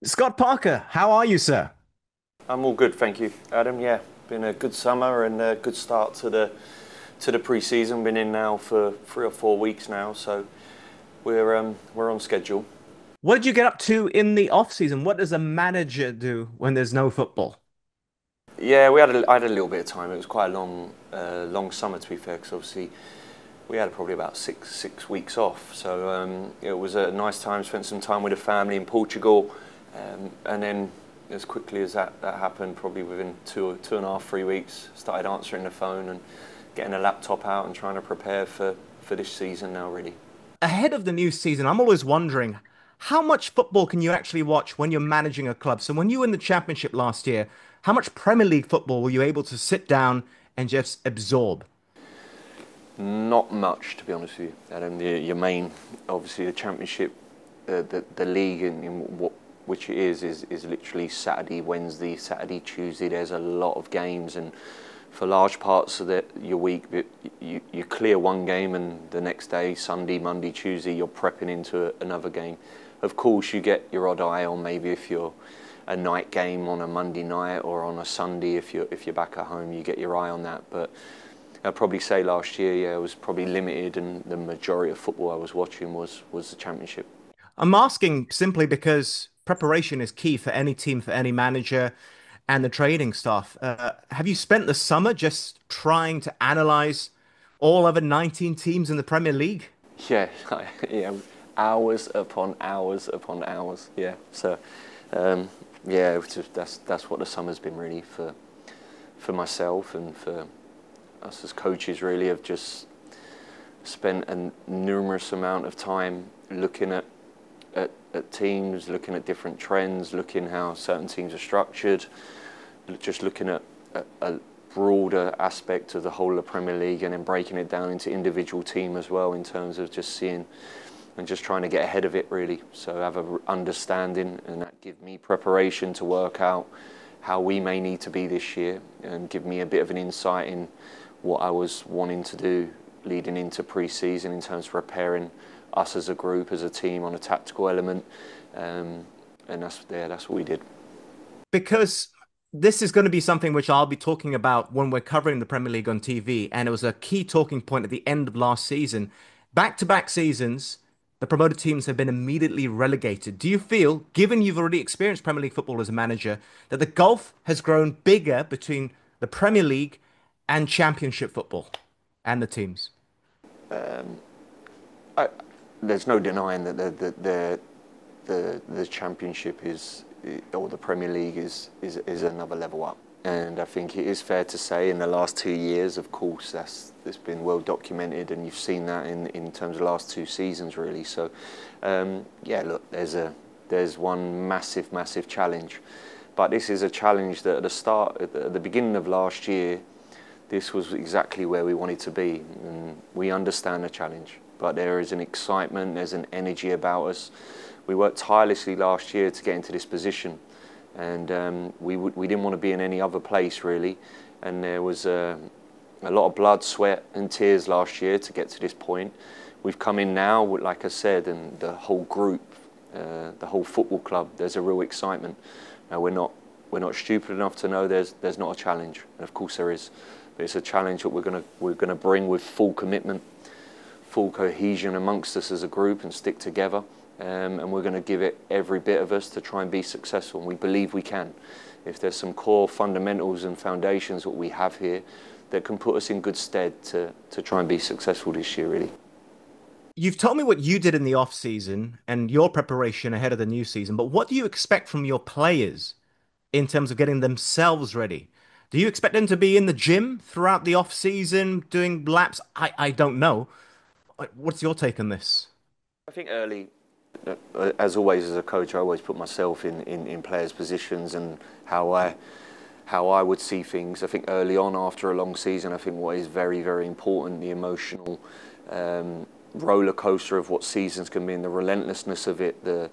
Scott Parker, how are you, sir? I'm all good, thank you, Adam. Yeah, been a good summer and a good start to the pre-season. Been in now for 3 or 4 weeks now, so we're on schedule. What did you get up to in the off season? What does a manager do when there's no football? Yeah, I had a little bit of time. It was quite a long summer to be fair, because obviously we had probably about six weeks off. So it was a nice time. Spent some time with the family in Portugal, and then as quickly as that happened, probably within 2.5, 3 weeks, started answering the phone and getting a laptop out and trying to prepare for this season now, really. Ahead of the new season, I'm always wondering how much football can you actually watch when you're managing a club? So when you were in the championship last year, how much Premier League football were you able to sit down and just absorb? Not much, to be honest with you. Adam, your main, obviously, the championship, the league, in what which it is literally Saturday, Wednesday, Saturday, Tuesday. There's a lot of games, and for large parts of your week, you clear one game, and the next day, Sunday, Monday, Tuesday, you're prepping into another game. Of course, you get your odd eye on maybe if you're a night game on a Monday night or on a Sunday if you're back at home, you get your eye on that, but. I'd probably say last year, yeah, it was probably limited, and the majority of football I was watching was the Championship. I'm asking simply because preparation is key for any team, for any manager, and the training staff. Have you spent the summer just trying to analyze all other 19 teams in the Premier League? Yeah, yeah, hours upon hours upon hours. Yeah, so um, yeah, that's what the summer's been really for myself and for us as coaches. Really, have just spent a numerous amount of time looking at teams, looking at different trends, looking how certain teams are structured, just looking at a broader aspect of the whole of the Premier League, and then breaking it down into individual team as well, in terms of just seeing and just trying to get ahead of it really. So have a understanding, and that give me preparation to work out how we may need to be this year, and give me a bit of an insight in what I was wanting to do leading into pre-season in terms of preparing us as a group, as a team, on a tactical element, and that's what we did. Because this is going to be something which I'll be talking about when we're covering the Premier League on TV, and it was a key talking point at the end of last season. Back-to-back seasons, the promoted teams have been immediately relegated. Do you feel, given you've already experienced Premier League football as a manager, that the gulf has grown bigger between the Premier League and Championship football and the teams? I, there's no denying that the Championship is, or the Premier League is another level up. And I think it is fair to say in the last 2 years, of course, that's been well documented, and you've seen that in terms of the last 2 seasons, really. So, yeah, look, there's one massive challenge, but this is a challenge that at the beginning of last year, this was exactly where we wanted to be, and we understand the challenge. But there is an excitement, there's an energy about us. We worked tirelessly last year to get into this position, and we didn't want to be in any other place really. And there was a lot of blood, sweat, and tears last year to get to this point. We've come in now, like I said, and the whole group, the whole football club. There's a real excitement. Now we're not stupid enough to know there's not a challenge, and of course there is. But it's a challenge that we're gonna bring with full commitment, full cohesion amongst us as a group, and stick together. And we're going to give it every bit of us to try and be successful. And we believe we can. If there's some core fundamentals and foundations that we have here that can put us in good stead to try and be successful this year, really. You've told me what you did in the off season and your preparation ahead of the new season, but what do you expect from your players in terms of getting themselves ready? Do you expect them to be in the gym throughout the off season doing laps? I don't know. What's your take on this? I think early, as always as a coach, I always put myself in players' positions and how I would see things. I think early on, after a long season, I think what is very important, the emotional roller coaster of what seasons can be, and the relentlessness of it, the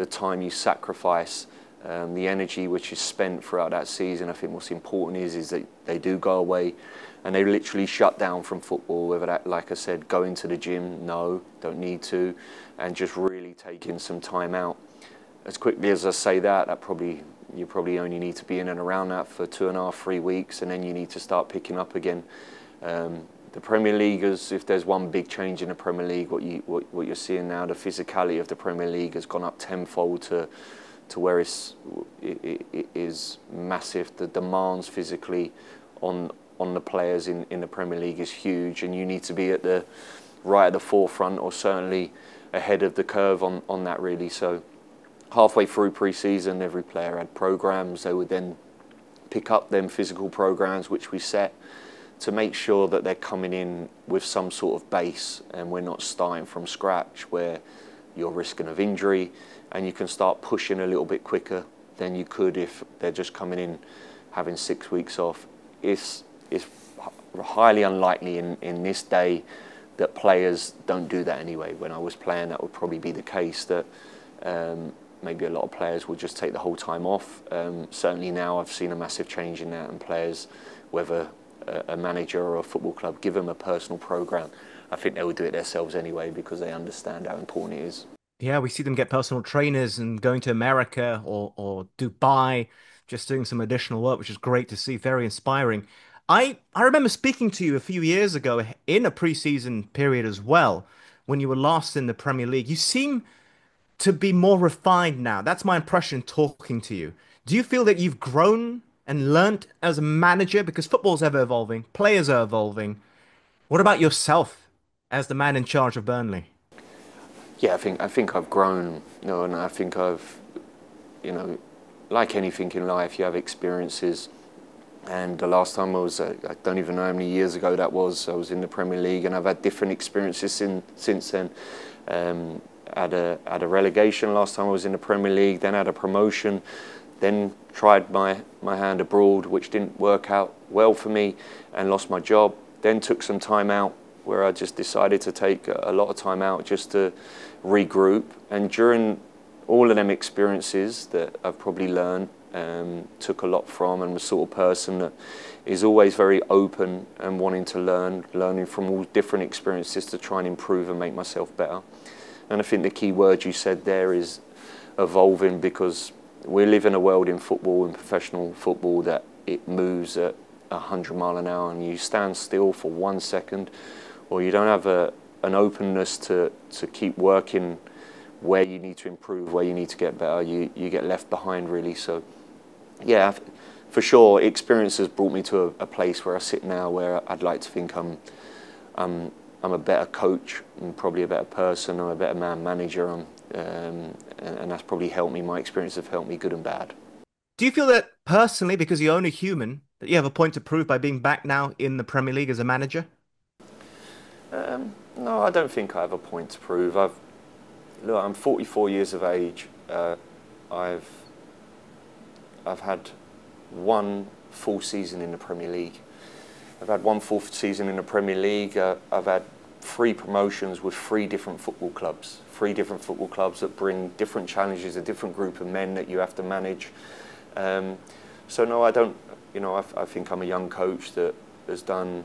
time you sacrifice, the energy which is spent throughout that season. I think what's important is that they do go away and they literally shut down from football, whether that, like I said, going to the gym, no, don't need to, and just really taking some time out as quickly as I say that, you probably only need to be in and around that for 2.5, 3 weeks, and then you need to start picking up again. The Premier League is, if there's one big change in the Premier League, what you're seeing now, the physicality of the Premier League has gone up tenfold to where it is massive. The demands physically on the players in the Premier League is huge, and you need to be right at the forefront, or certainly ahead of the curve on that, really. So halfway through pre-season, every player had programs. They would then pick up them physical programs which we set to make sure that they're coming in with some sort of base, and we're not starting from scratch where you're risking of injury, and you can start pushing a little bit quicker than you could if they're just coming in having 6 weeks off. It's highly unlikely in this day that players don't do that anyway. When I was playing, that would probably be the case, that maybe a lot of players would just take the whole time off. Certainly now I've seen a massive change in that, and players, whether a manager or a football club give them a personal program, I think they would do it themselves anyway, because they understand how important it is. Yeah, we see them get personal trainers and going to America or Dubai, just doing some additional work, which is great to see, very inspiring. I remember speaking to you a few years ago in a preseason period as well, when you were last in the Premier League. You seem to be more refined now. That's my impression talking to you. Do you feel that you've grown and learnt as a manager? Because football's ever evolving, players are evolving. What about yourself as the man in charge of Burnley? Yeah, I think I've grown, and I think I've, like anything in life, you have experiences. And the last time I don't even know how many years ago that was, I was in the Premier League, and I've had different experiences since then. Had a relegation last time I was in the Premier League, then had a promotion, then tried my hand abroad, which didn't work out well for me, and lost my job. Then took some time out, where I just decided to take a lot of time out just to regroup. And during all of them experiences that I've probably learned, took a lot from, and was the sort of person that is always very open and wanting to learning from all different experiences to try and improve and make myself better. And I think the key word you said there is evolving, because we live in a world in football, in professional football, that it moves at 100 mile an hour, and you stand still for 1 second, or you don't have an openness to keep working where you need to improve, where you need to get better, you get left behind, really. So yeah, for sure, experience has brought me to a place where I sit now, where I'd like to think I'm a better coach, and probably a better person. I'm a better manager, and that's probably helped me. My experience have helped me, good and bad. Do you feel that personally, because you're only human, that you have a point to prove by being back now in the Premier League as a manager? No, I don't think I have a point to prove. Look, I'm 44 years of age. I've had one full season in the Premier League. I've had one full season in the Premier League. I've had 3 promotions with 3 different football clubs. 3 different football clubs that bring different challenges, a different group of men that you have to manage. So no, I don't. I think I'm a young coach that has done.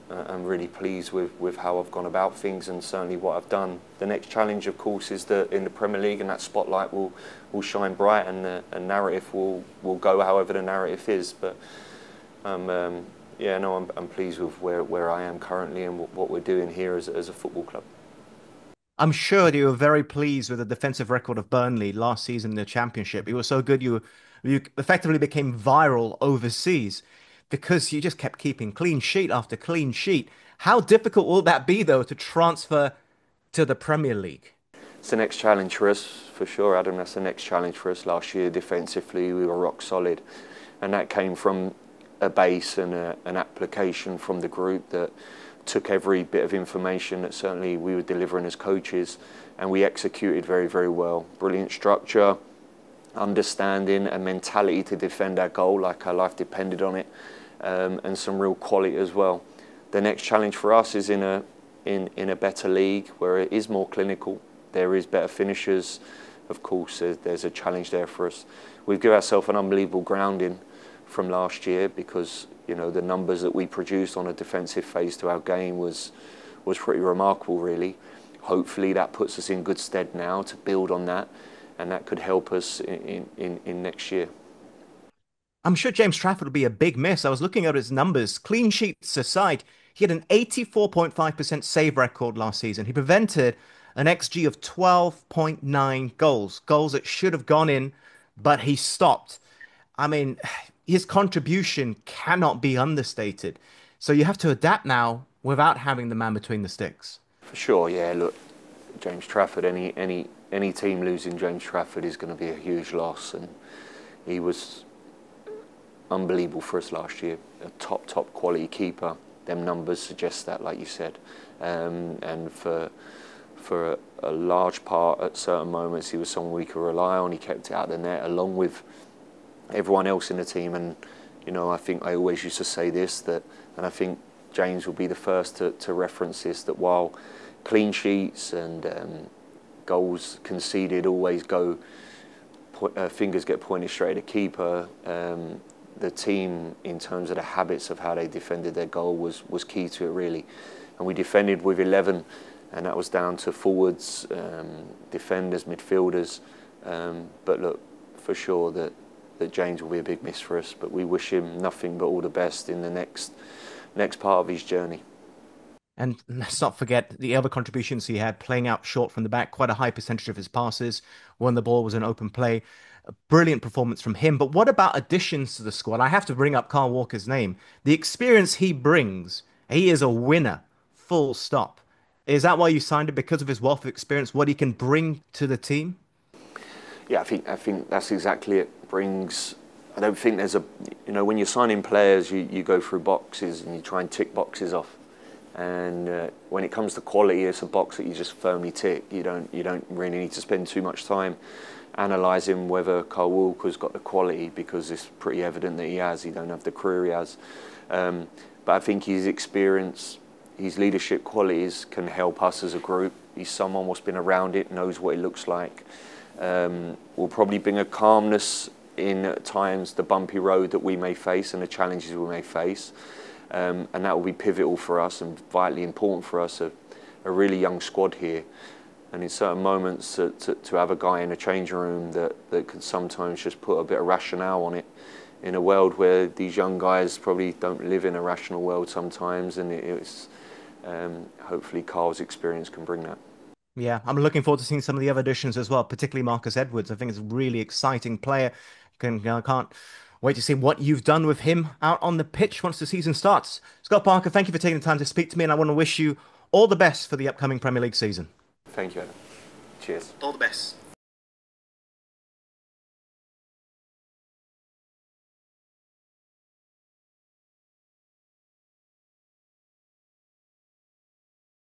I'm really pleased with how I've gone about things, and certainly what I've done. The next challenge, of course, is that in the Premier League, and that spotlight will shine bright, and the narrative will go however the narrative is. But I'm pleased with where I am currently and what we're doing here as a football club. I'm sure that you were very pleased with the defensive record of Burnley last season in the Championship. It was so good you effectively became viral overseas because you just kept keeping clean sheet after clean sheet. How difficult will that be, though, to transfer to the Premier League? It's the next challenge for us, for sure, Adam. That's the next challenge for us. Last year, defensively, we were rock solid, and that came from a base and an application from the group that took every bit of information that certainly we were delivering as coaches, and we executed very, very well. Brilliant structure, understanding and mentality to defend our goal like our life depended on it, and some real quality as well. The next challenge for us is in a better league where it is more clinical. There is better finishers. Of course, there's a challenge there for us. We've given ourselves an unbelievable grounding from last year, because the numbers that we produced on a defensive phase to our game was pretty remarkable, really. Hopefully that puts us in good stead now to build on that and that could help us in next year. I'm sure James Trafford will be a big miss. I was looking at his numbers. Clean sheets aside, he had an 84.5% save record last season. He prevented an XG of 12.9 goals, goals that should have gone in, but he stopped. I mean, his contribution cannot be understated. So you have to adapt now without having the man between the sticks. For sure, yeah. Look, James Trafford. Any team losing James Trafford is going to be a huge loss, and he was unbelievable for us last year. A top quality keeper. Them numbers suggest that, like you said, and for a large part at certain moments, he was someone we could rely on. He kept it out of the net along with everyone else in the team, and I think I always used to say this, that, and I think James will be the first to reference this, that while clean sheets and goals conceded always go, fingers get pointed straight at the keeper, the team, in terms of the habits of how they defended their goal, was key to it, really. And we defended with 11, and that was down to forwards, defenders, midfielders. But look, for sure that James will be a big miss for us, but we wish him nothing but all the best in the next part of his journey. And let's not forget the other contributions he had, playing out short from the back, quite a high percentage of his passes when the ball was in open play. A brilliant performance from him. But what about additions to the squad? I have to bring up Carl Walker's name. The experience he brings, he is a winner, full stop. Is that why you signed him? Because of his wealth of experience, what he can bring to the team? Yeah, I think that's exactly it. Brings. I don't think there's a. When you're signing players, you go through boxes and you try and tick boxes off. And when it comes to quality, it's a box that you just firmly tick. You don't really need to spend too much time analysing whether Carl Walker's got the quality, because it's pretty evident that he has. He don't have the career he has. But I think his experience, his leadership qualities can help us as a group. He's someone who's been around it, knows what it looks like. Will probably bring a calmness in, at times, the bumpy road that we may face and the challenges we may face. And that will be pivotal for us and vitally important for us, a really young squad here. And in certain moments, to have a guy in a changing room that could sometimes just put a bit of rationale on it, in a world where these young guys probably don't live in a rational world sometimes, and it's hopefully Carl's experience can bring that. Yeah, I'm looking forward to seeing some of the other additions as well, particularly Marcus Edwards. I think it's a really exciting player. Can't wait to see what you've done with him out on the pitch once the season starts. Scott Parker, thank you for taking the time to speak to me, and I want to wish you all the best for the upcoming Premier League season. Thank you, Adam. Cheers. All the best.